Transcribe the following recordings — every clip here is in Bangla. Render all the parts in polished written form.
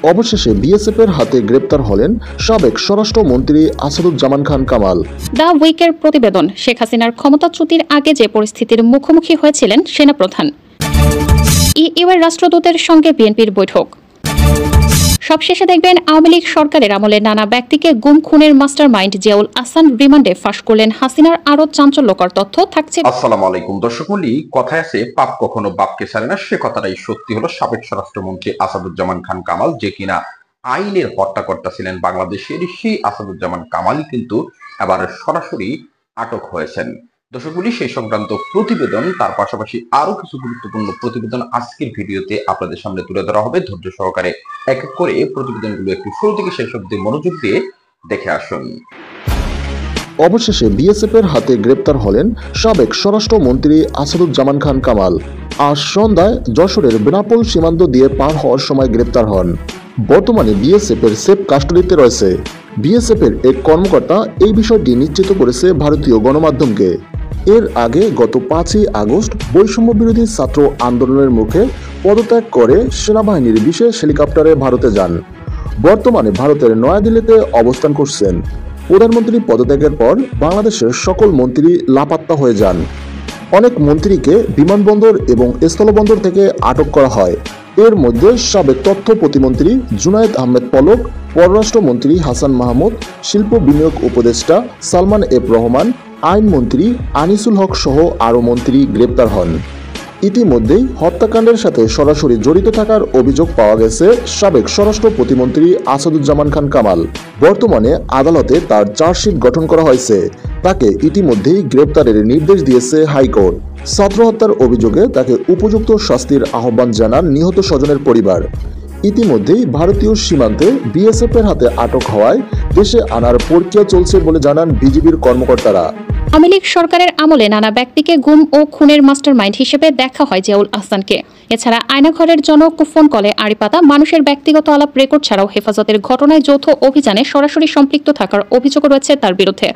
অবশেষে বিএসএফের হাতে গ্রেপ্তার হলেন সাবেক স্বরাষ্ট্রমন্ত্রী আসাদুজ্জামান খান কামাল। দ্য উইকের প্রতিবেদন, শেখ হাসিনার ক্ষমতাচ্যুতির আগে যে পরিস্থিতির মুখোমুখি হয়েছিলেন সেনাপ্রধান। ইইউর রাষ্ট্রদূতের সঙ্গে বিএনপির বৈঠক। সবশেষে দেখবেন আওয়ামী লীগ সরকারের আমলে নানা ব্যক্তিকে গুম খুনের মাস্টার মাইন্ড জিয়াউল আহসান রিমান্ডে ফাঁস করলেন হাসিনার আরো চাঞ্চল্যকর তথ্য থাকছে। আসসালামু আলাইকুম দর্শক মণ্ডলী, কথায় আছে পাপ কখনো বাপকে ছাড়ে না, সে কথাটাই সত্যি হলো। সাবেক স্বরাষ্ট্রমন্ত্রী আসাদুজ্জামান খান কামাল, যে কিনা আইনের হত্যাকর্তা ছিলেন বাংলাদেশের, সেই আসাদুজ্জামান কামালই কিন্তু এবার সরাসরি আটক হয়েছেন। দর্শক মণ্ডলী, সেই সংক্রান্ত প্রতিবেদন, তার পাশাপাশি আরো কিছু গুরুত্বপূর্ণ প্রতিবেদন আজকের ভিডিওতে আপনাদের সামনে তুলে ধরা হবে। ধৈর্য সহকারে এক এক করে প্রতিবেদনগুলো একটু শুরু থেকে শেষ অবধি মনোযোগ দিয়ে দেখে আসুন। অবশেষে বিএসএফের হাতে গ্রেপ্তার হলেন সাবেক স্বরাষ্ট্রমন্ত্রী আসাদুজ্জামান খান কামাল। আজ সন্ধ্যায় যশোরের বেনাপোল সীমান্ত দিয়ে পার হওয়ার সময় গ্রেপ্তার হন। বর্তমানে বিএসএফের সেফ কাস্টডিতে রয়েছে। বিএসএফের এক কর্মকর্তা এই বিষয়টি নিশ্চিত করেছে ভারতীয় গণমাধ্যমকে। এর আগে গত 5ই আগস্ট বৈষম্য বিরোধী ছাত্র আন্দোলনের মুখে পদত্যাগ করে সেনাবাহিনীর বিশেষ হেলিকপ্টারে ভারতে যান। বর্তমানে ভারতের নয়াদিল্লিতে অবস্থান করছেন। প্রধানমন্ত্রী পদত্যাগের পর বাংলাদেশের সকল মন্ত্রী লাপাত্তা হয়ে যান। অনেক মন্ত্রীকে বিমানবন্দর এবং স্থলবন্দর থেকে আটক করা হয়। এর মধ্যে সাবেক তথ্য প্রতিমন্ত্রী জুনায়েদ আহমেদ পলক, পররাষ্ট্রমন্ত্রী হাসান মাহমুদ, শিল্প বিনিয়োগ উপদেষ্টা সালমান এফ রহমান, আইনমন্ত্রী আনিসুল হক সহ আরও মন্ত্রী গ্রেপ্তার হন। ইতিমধ্যেই হত্যাকাণ্ডের সাথে সরাসরি জড়িত থাকার অভিযোগ পাওয়া গেছে সাবেক স্বরাষ্ট্র প্রতিমন্ত্রী আসাদুজ্জামান খান কামাল। বর্তমানে আদালতে তার চার্জশিট গঠন করা হয়েছে। তাকে ইতিমধ্যেই গ্রেপ্তারের নির্দেশ দিয়েছে হাইকোর্ট। ছাত্র হত্যার অভিযোগে তাকে উপযুক্ত শাস্তির আহ্বান জানান নিহত স্বজনের পরিবার। ইতিমধ্যেই ভারতীয় সীমান্তে বিএসএফের হাতে আটক হওয়ায় দেশে আনার প্রক্রিয়া চলছে বলে জানান বিজিবির কর্মকর্তারা। আওয়ামী লীগ সরকারের আমলে নানা ব্যক্তিকে গুম ও খুনের মাস্টারমাইন্ড হিসেবে দেখা হয় জিয়াউল আহসানকে। এছাড়া আয়নাঘরের জনক ফোন কলে আড়িপাতা, মানুষের ব্যক্তিগত আলাপ রেকর্ড ছাড়াও হেফাজতের ঘটনায় যৌথ অভিযানে সরাসরি সম্পৃক্ত থাকার অভিযোগ রয়েছে তার বিরুদ্ধে।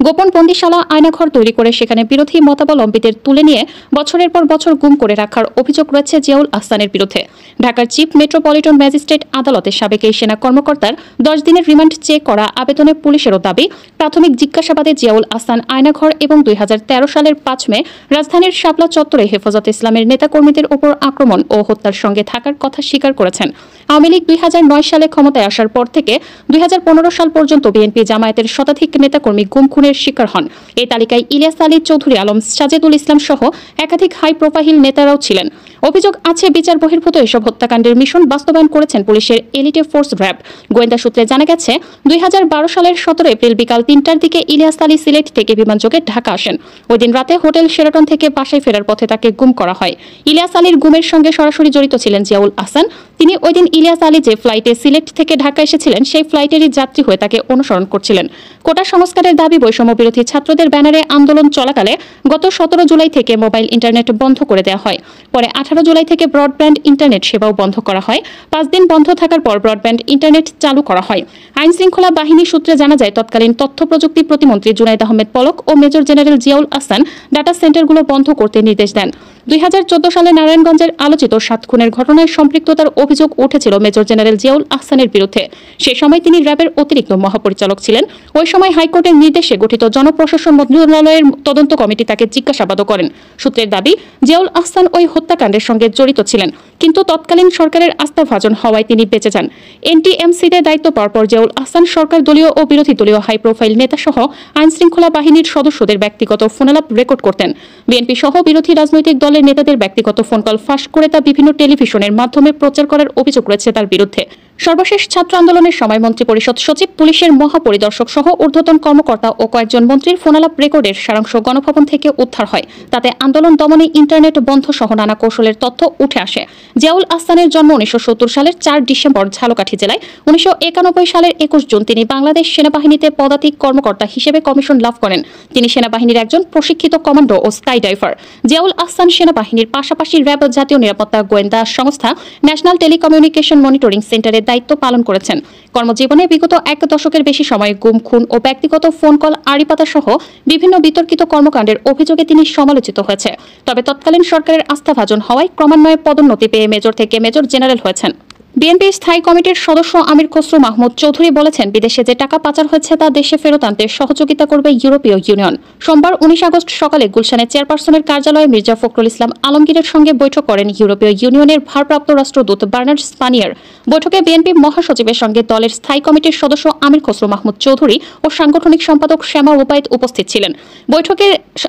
গোপন বন্দিশালা, আয়নাঘর তৈরি করে সেখানে বিরোধী মতাবলম্বীদের তুলে নিয়ে বছরের পর বছর গুম করে রাখার অভিযোগ রয়েছে জিয়াউল আহসানের বিরুদ্ধে। ঢাকার চিফ মেট্রোপলিটন ম্যাজিস্ট্রেট আদালতে সাবেক এই সেনা কর্মকর্তার 10 দিনের রিমান্ড চেক করা আবেদনে পুলিশেরও দাবি, প্রাথমিক জিজ্ঞাসাবাদে জিয়াউল আহসান আয়নাঘর এবং 2013 সালের 5 মে রাজধানীর শাপলা চত্বরে হেফাজতে ইসলামের নেতাকর্মীদের উপর আক্রমণ ও হত্যার সঙ্গে থাকার কথা স্বীকার করেছেন। আওয়ামী লীগ 2009 সালে ক্ষমতায় আসার পর থেকে 2015 সাল পর্যন্ত বিএনপি জামায়াতের শতাধিক নেতাকর্মী গুম খুনের শিকার হন। এই তালিকায় ইলিয়াস আলী, চৌধুরী আলম, সাজেদুল ইসলাম সহ একাধিক হাই প্রোফাইল নেতারাও ছিলেন। অভিযোগ আছে, বিচার বহির্ভূত এসব হত্যাকাণ্ডের মিশন বাস্তবায়ন করেছেন পুলিশের এলিটে ফোর্স র্যাব। গোয়েন্দা সূত্রে জানা গেছে, 2012 সালের 17 এপ্রিল বিকাল 3টার দিকে ইলিয়াস আলী সিলেট থেকে বিমানযোগে ঢাকা আসেন। ওই দিন রাতে হোটেল শেরাটন থেকে বাসায় ফেরার পথে তাকে গুম করা হয়। ইলিয়াস আলীর গুমের সঙ্গে সরাসরি জড়িত ছিলেন জিয়াউল আহসান। তিনি ওই দিন ইলিয়াস আলী যে ফ্লাইটে সিলেট থেকে ঢাকা এসেছিলেন সেই ফ্লাইটেরই যাত্রী হয়ে তাকে অনুসরণ করছিলেন। কোটা সংস্কারের দাবি বৈষম্য বিরোধী ছাত্রদের ব্যানারে আন্দোলন চলাকালে গত 17 জুলাই থেকে মোবাইল ইন্টারনেট বন্ধ করে দেওয়া হয়। পরে 18 জুলাই থেকে ব্রডব্যান্ড ইন্টারনেট সেবাও বন্ধ করা হয়। 5 দিন বন্ধ থাকার পর ব্রডব্যান্ড ইন্টারনেট চালু করা হয়। আইন শৃঙ্খলা বাহিনী সূত্রে জানা যায়, তৎকালীন তথ্য প্রযুক্তি প্রতিমন্ত্রী জুনায়েদ আহমেদ পলক ও major general Ziaul Ahsan data সেন্টারগুলো বন্ধ করতে নির্দেশ দেন। 2014 সালে নারায়ণগঞ্জের আলোচিত 7 খুনের ঘটনায় সম্পৃক্ততার অভিযোগ উঠেছিল মেজর জেনারেল জিয়াউল আহসানের বিরুদ্ধে। সেই সময় তিনি র্যাবের অতিরিক্ত মহাপরিচালক ছিলেন। ওই সময় হাইকোর্টের নির্দেশে গঠিত জনপ্রশাসন মন্ত্রণালয়ের তদন্ত কমিটি তাকে জিজ্ঞাসাবাদও করেন। সূত্রের দাবি, জিয়াউল আহসান ওই হত্যাকাণ্ডের সঙ্গে জড়িত ছিলেন, কিন্তু তৎকালীন সরকারের আস্থাভাজন হওয়ায় তিনি বেঁচে যান। এনটিএমসিতে দায়িত্ব পাওয়ার পর জিয়াউল আহসান সরকার দলীয় ও বিরোধী দলীয় হাই প্রোফাইল নেতা সহ আইন শৃঙ্খলা বাহিনীর সদস্যদের ব্যক্তিগত ফোনালাপ রেকর্ড করতেন। বিএনপি সহ বিরোধী রাজনৈতিক দলের নেতাদের ব্যক্তিগত ফোন কল ফাঁস করে তা বিভিন্ন টেলিভিশনের মাধ্যমে প্রচার করার অভিযোগ রয়েছে তার বিরুদ্ধে। সর্বশেষ ছাত্র আন্দোলনের সময় মন্ত্রিপরিষদ সচিব, পুলিশের মহাপরিদর্শক সহ ঊর্ধ্বতন কর্মকর্তা ও কয়েকজন মন্ত্রীর ফোনালাপ রেকর্ডের সারাংশ গণভবন থেকে উদ্ধার হয়। তাতে আন্দোলন দমনে ইন্টারনেট বন্ধ সহ নানা কৌশলের তথ্য উঠে আসে। জিয়াউল আহসানের জন্ম 1970 সালের 4 ডিসেম্বর ঝালকাঠি জেলায়। 1991 সালের 21 জুন তিনি বাংলাদেশ সেনাবাহিনীতে পদাতিক কর্মকর্তা হিসেবে কমিশন লাভ করেন। তিনি সেনাবাহিনীর একজন প্রশিক্ষিত কমান্ডো ও স্কাই ডাইভার। জিয়াউল আহসান সেনাবাহিনীর পাশাপাশি র্যাব, জাতীয় নিরাপত্তা গোয়েন্দা সংস্থা, ন্যাশনাল টেলিকমিউনিকেশন মনিটরিং সেন্টারের দায়িত্ব পালন করেছেন। কর্মজীবনে বিগত 1 দশকের বেশি সময় গুম, খুন ও ব্যক্তিগত ফোন কল আড়িপাতা সহ বিভিন্ন বিতর্কিত কর্মকাণ্ডের অভিযোগে তিনি সমালোচিত হয়েছে। তবে তৎকালীন সরকারের আস্থাভাজন হওয়ায় ক্রমান্বয়ে পদোন্নতি পেয়ে মেজর থেকে মেজর জেনারেল হয়েছেন। বিএনপি স্থায়ী কমিটির সদস্য আমির খসরু মাহমুদ চৌধুরী বলেছেন, বিদেশে যে টাকা পাচার হচ্ছে তা দেশে ফেরত আনতে সহযোগিতা করবে ইউরোপীয় ইউনিয়ন। সোমবার 19 আগস্ট সকালে গুলশানে চেয়ারপারসনের কার্যালয়ে মির্জা ফখরুল ইসলাম আলমগীরের সঙ্গে বৈঠক করেন ইউরোপীয় ইউনিয়নের ভারপ্রাপ্ত রাষ্ট্রদূত বার্নার্ড স্পানিয়ার। বৈঠকে বিএনপি মহাসচিবের সঙ্গে দলের স্থায়ী কমিটির সদস্য আমির খসরু মাহমুদ চৌধুরী ও সাংগঠনিক সম্পাদক শ্যামা ওবায়েদ উপস্থিত ছিলেন। বৈঠকে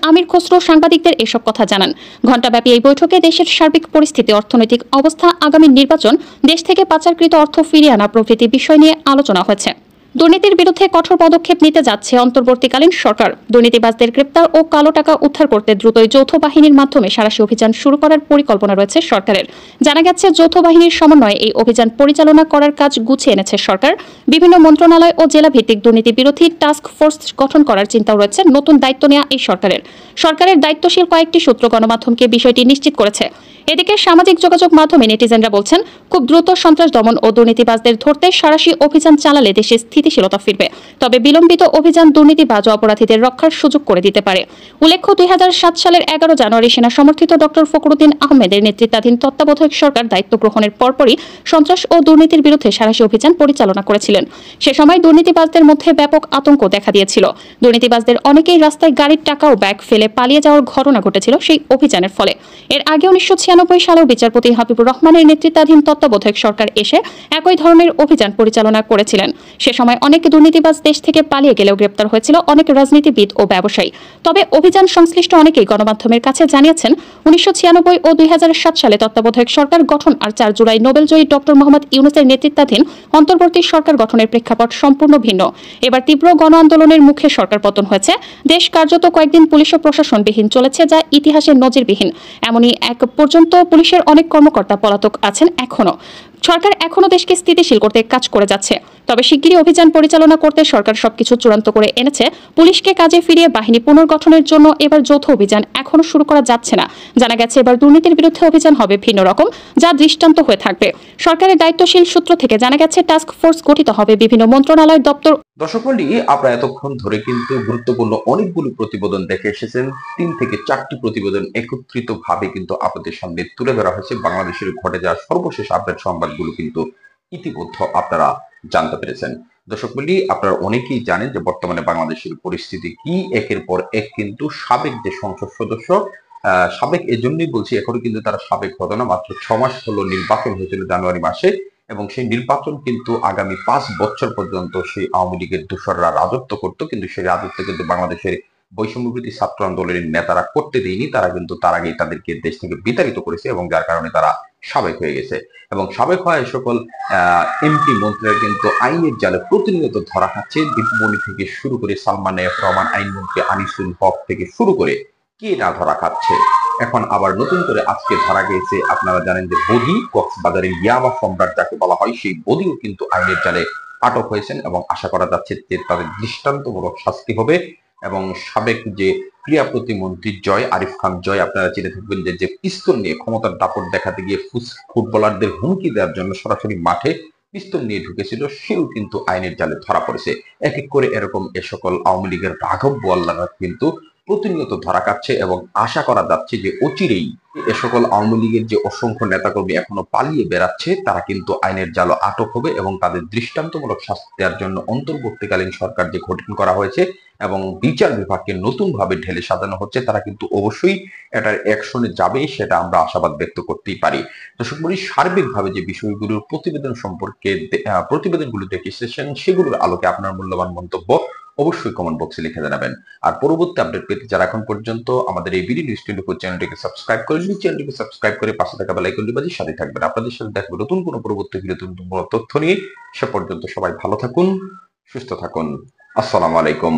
আমির খসরু সাংবাদিকদের এসব কথা জানান। ঘণ্টাব্যাপী এই বৈঠকে দেশের সার্বিক পরিস্থিতি, অর্থনৈতিক অবস্থা, আগামী নির্বাচন, দেশ থেকে পাচারকৃত অর্থ ফিরিয়ে আনা প্রভৃতি বিষয় নিয়ে আলোচনা হয়েছে। দুর্নীতির বিরুদ্ধে কঠোর পদক্ষেপ নিতে যাচ্ছে অন্তর্বর্তীকালীন সরকার। দুর্নীতিবাজদের গ্রেপ্তার ও কালো টাকা উদ্ধার করতে দ্রুতই যৌথ বাহিনীর মাধ্যমে সাঁড়াশি অভিযান শুরু করার পরিকল্পনা রয়েছে সরকারের। জানা গেছে, যৌথ বাহিনীর সমন্বয়ে এই অভিযান পরিচালনা করার কাজ গুছিয়ে এনেছে সরকার। বিভিন্ন মন্ত্রণালয় ও জেলা ভিত্তিক দুর্নীতি বিরোধী টাস্ক ফোর্স গঠন করার চিন্তাও রয়েছে নতুন দায়িত্ব নেওয়া এই সরকারের দায়িত্বশীল কয়েকটি সূত্র গণমাধ্যমকে বিষয়টি নিশ্চিত করেছে। এদিকে সামাজিক যোগাযোগ মাধ্যমে নেটিজেনরা বলছেন, খুব দ্রুত সন্ত্রাস দমন ও দুর্নীতিবাজদের ধরতে সাঁড়াশি অভিযান চালালে দেশে স্থিতিশীলতা ফিরবে। তবে বিলম্বিত অভিযান দুর্নীতিবাজ ও অপরাধীদের রক্ষার সুযোগ করে দিতে পারে। উল্লেখ্য, 2007 সালের 11 জানুয়ারি সেনা সমর্থিত ডক্টর ফখরুদ্দিন আহমেদের নেতৃত্বাধীন তত্ত্বাবধায়ক সরকার দায়িত্ব গ্রহণের পরপরই সন্ত্রাস ও দুর্নীতির বিরুদ্ধে সাঁড়াশি অভিযান পরিচালনা করেছিলেন। সে সময় দুর্নীতিবাজদের মধ্যে ব্যাপক আতঙ্ক দেখা দিয়েছিল। দুর্নীতিবাজদের অনেকেই রাস্তায় গাড়ির টাকা ও ব্যাগ ফেলে পালিয়ে যাওয়ার ঘটনা ঘটেছিল সেই অভিযানের ফলে। এর আগে 1996 সালেও বিচারপতি হাবিবুর রহমানের নেতৃত্বাধীন তত্ত্বাবধায়ক সরকার এসে একই ধরনের অভিযান পরিচালনা করেছিলেন। সে সময় অনেক দুর্নীতিবাজ দেশ থেকে পালিয়ে গেলেও গ্রেপ্তার হয়েছিল অনেক রাজনীতিবিদ ও ব্যবসায়ী। তবে অভিযান সংশ্লিষ্ট অনেকেই গণমাধ্যমের কাছে জানিয়েছেন, 1996 ও 2007 সালে তত্ত্বাবধায়ক সরকার গঠন আর 4 জুলাই নোবেলজয়ী ডক্টর মোহাম্মদ ইউনূসের নেতৃত্বাধীন অন্তর্বর্তী সরকার গঠনের প্রেক্ষাপট সম্পূর্ণ ভিন্ন। এবার তীব্র গণ আন্দোলনের মুখে সরকার পতন হয়েছে। দেশ কার্যত কয়েকদিন পুলিশ ও প্রশাসনবিহীন চলেছে, যা ইতিহাসে নজিরবিহীন। এমনই এক পর্যন্ত পুলিশের অনেক কর্মকর্তা পলাতক আছেন এখনো। সরকার এখনো দেশকে স্থিতিশীল করতে কাজ করে যাচ্ছে। তবে শিগগিরই অভিযান পরিচালনা করতে সরকার সবকিছু চূড়ান্ত করে এনেছে। পুলিশকে কাজে ফিরিয়ে বাহিনী পুনর্গঠনের জন্য এবার যৌথ অভিযান এখনো শুরু করা যাচ্ছে না। জানা গেছে, এবার দুর্নীতির বিরুদ্ধে অভিযান হবে ভিন্ন রকম, যা দৃষ্টান্ত হয়ে থাকবে। সরকারের দায়িত্বশীল সূত্র থেকে জানা গেছে, টাস্ক ফোর্স গঠিত হবে বিভিন্ন মন্ত্রণালয়, দপ্তর। দর্শক মণ্ডলী, আপনারা এতক্ষণ ধরে কিন্তু গুরুত্বপূর্ণ অনেকগুলো প্রতিবেদন দেখে এসেছেন। 3 থেকে 4টি প্রতিবেদন একত্রিত ভাবে কিন্তু আপনাদের সামনে তুলে ধরা হয়েছে। বাংলাদেশের ঘটে যাওয়া সর্বশেষ আপডেট সংবাদগুলো কিন্তু ইতিমধ্যে আপনারা জানতে পেরেছেন। দর্শক মণ্ডলী, আপনারা অনেকেই জানেন যে বর্তমানে বাংলাদেশের পরিস্থিতি কি। একের পর এক কিন্তু সাবেক যে সংসদ সদস্য, সাবেক এজন্যই বলছি, এখনো কিন্তু তারা সাবেক হতো না। মাত্র 6 মাস হলো নির্বাচন হয়েছিল জানুয়ারি মাসে, এবং সেই নির্বাচন কিন্তু আগামী 5 বছর পর্যন্ত সেই আওয়ামী লীগের দোসররা রাজত্ব করত। কিন্তু সেই রাজত্ব কিন্তু বাংলাদেশের বৈষম্যবিরোধী ছাত্র আন্দোলনের নেতারা করতে দেয়নি। তারা কিন্তু তার আগেই তাদেরকে দেশ থেকে বিতাড়িত করেছে, এবং যার কারণে তারা সাবেক হয়ে গেছে। এবং সাবেক হওয়া এই সকল এমপি মন্ত্রীরা কিন্তু আইনের জালে প্রতিনিয়ত ধরা খাচ্ছে। দীপমণি থেকে শুরু করে সালমান এফ রহমান, আইনমন্ত্রী আনিসুল হক থেকে শুরু করে কে না ধরা খাচ্ছে। এখন আবার নতুন করে আজকে ধরা গিয়েছে, আপনারা জানেন যে বদি, কক্সবাজারের ইয়াবা সম্রাট যাকে বলা হয়, সেই বদিও কিন্তু আইনের জালে আটক হয়েছেন, এবং আশা করা যাচ্ছে যে তাদের দৃষ্টান্তমূলক শাস্তি হবে। এবং সাবেক যে ক্রীড়া প্রতিমন্ত্রী জয় আরিফ খান জয়, আপনারা জেনে থাকবেন যে পিস্তল নিয়ে ক্ষমতার দাপট দেখাতে গিয়ে ফুটবলারদের হুমকি দেওয়ার জন্য সরাসরি মাঠে পিস্তল নিয়ে ঢুকেছিল, সেও কিন্তু আইনের জালে ধরা পড়েছে। এক এক করে এরকম এ সকল আওয়ামী লীগের রাঘব বোয়াল্লারা কিন্তু প্রতিনিয়ত ধরা খাচ্ছে, এবং আশা করা যাচ্ছে যে অচিরেই এ সকল আওয়ামী লীগের যে অসংখ্য নেতাকর্মী এখনো পালিয়ে বেড়াচ্ছে, তারা কিন্তু আইনের জালে আটক হবে, এবং তাদের দৃষ্টান্তমূলক শাস্তি দেওয়ার জন্য অন্তর্বর্তীকালীন সরকার যে গঠন করা হয়েছে এবং বিচার বিভাগকে নতুন ভাবে ঢেলে সাজানো হচ্ছে, তারা কিন্তু অবশ্যই এটার অ্যাকশনে যাবে, সেটা আমরা আশাবাদ ব্যক্ত করতেই পারি। দর্শক মণ্ডলী, সার্বিকভাবে যে বিষয়গুলোর প্রতিবেদন সম্পর্কে প্রতিবেদনগুলো দেখে এসেছেন, সেগুলোর আলোকে আপনার মূল্যবান মন্তব্য অবশ্যই কমেন্ট বক্সে লিখে জানাবেন। আর পরবর্তী আপডেট পেতে যারা এখন পর্যন্ত আমাদের এই বিডি নিউজ 24 চ্যানেলটিকে সাবস্ক্রাইব করেননি, চ্যানেলটিকে সাবস্ক্রাইব করে পাশে থাকা বেল আইকনটি বাজিয়ে সাথে থাকবেন। আপনাদের সাথে দেখব নতুন কোনো পরবর্তী ভিডিও, নতুন কোনো তথ্য নিয়ে। সে পর্যন্ত সবাই ভালো থাকুন, সুস্থ থাকুন। আসসালামু আলাইকুম।